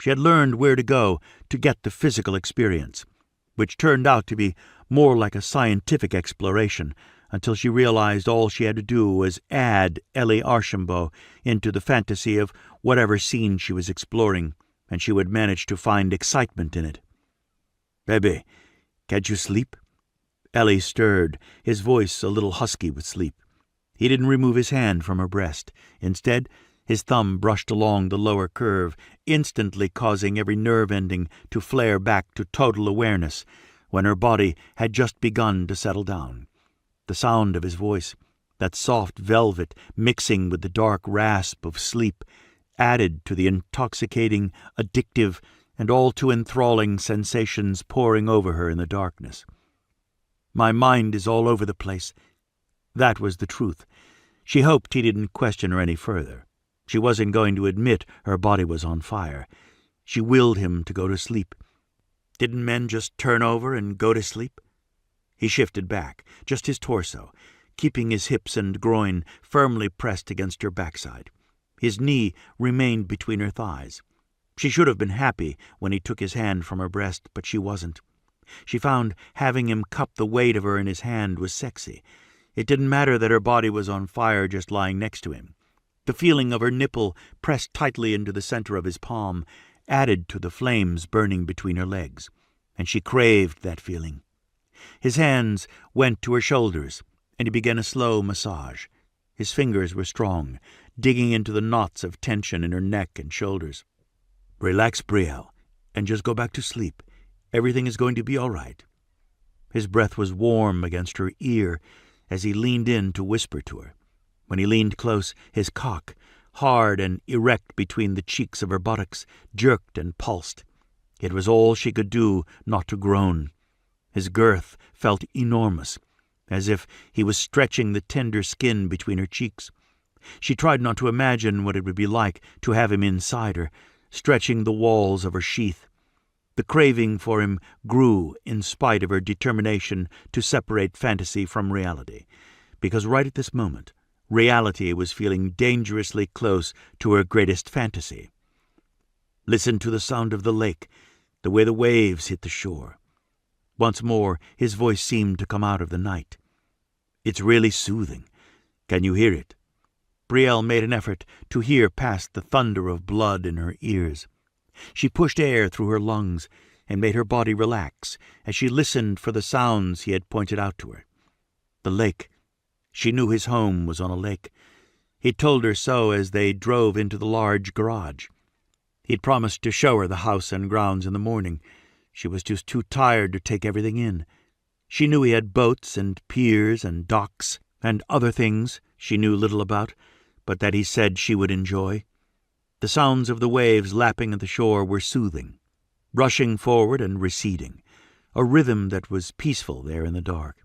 She had learned where to go to get the physical experience, which turned out to be more like a scientific exploration, until she realized all she had to do was add Elie Archambault into the fantasy of whatever scene she was exploring, and she would manage to find excitement in it. "Baby, can't you sleep?" Elie stirred, his voice a little husky with sleep. He didn't remove his hand from her breast. Instead, his thumb brushed along the lower curve, instantly causing every nerve ending to flare back to total awareness when her body had just begun to settle down. The sound of his voice, that soft velvet mixing with the dark rasp of sleep, added to the intoxicating, addictive, and all too enthralling sensations pouring over her in the darkness. "My mind is all over the place." That was the truth. She hoped he didn't question her any further. She wasn't going to admit her body was on fire. She willed him to go to sleep. Didn't men just turn over and go to sleep? He shifted back, just his torso, keeping his hips and groin firmly pressed against her backside. His knee remained between her thighs. She should have been happy when he took his hand from her breast, but she wasn't. She found having him cup the weight of her in his hand was sexy. It didn't matter that her body was on fire just lying next to him. The feeling of her nipple pressed tightly into the center of his palm added to the flames burning between her legs, and she craved that feeling. His hands went to her shoulders, and he began a slow massage. His fingers were strong, digging into the knots of tension in her neck and shoulders. "Relax, Brielle, and just go back to sleep. Everything is going to be all right." His breath was warm against her ear as he leaned in to whisper to her. When he leaned close, his cock, hard and erect between the cheeks of her buttocks, jerked and pulsed. It was all she could do not to groan. His girth felt enormous, as if he was stretching the tender skin between her cheeks. She tried not to imagine what it would be like to have him inside her, stretching the walls of her sheath. The craving for him grew in spite of her determination to separate fantasy from reality, because right at this moment, reality was feeling dangerously close to her greatest fantasy. Listen to the sound of the lake, the way the waves hit the shore. Once more, his voice seemed to come out of the night. "It's really soothing. Can you hear it?" Brielle made an effort to hear past the thunder of blood in her ears. She pushed air through her lungs and made her body relax as she listened for the sounds he had pointed out to her. The lake. She knew his home was on a lake. He'd told her so as they drove into the large garage. He'd promised to show her the house and grounds in the morning. She was just too tired to take everything in. She knew he had boats and piers and docks and other things she knew little about, but that he said she would enjoy. The sounds of the waves lapping at the shore were soothing, rushing forward and receding, a rhythm that was peaceful there in the dark.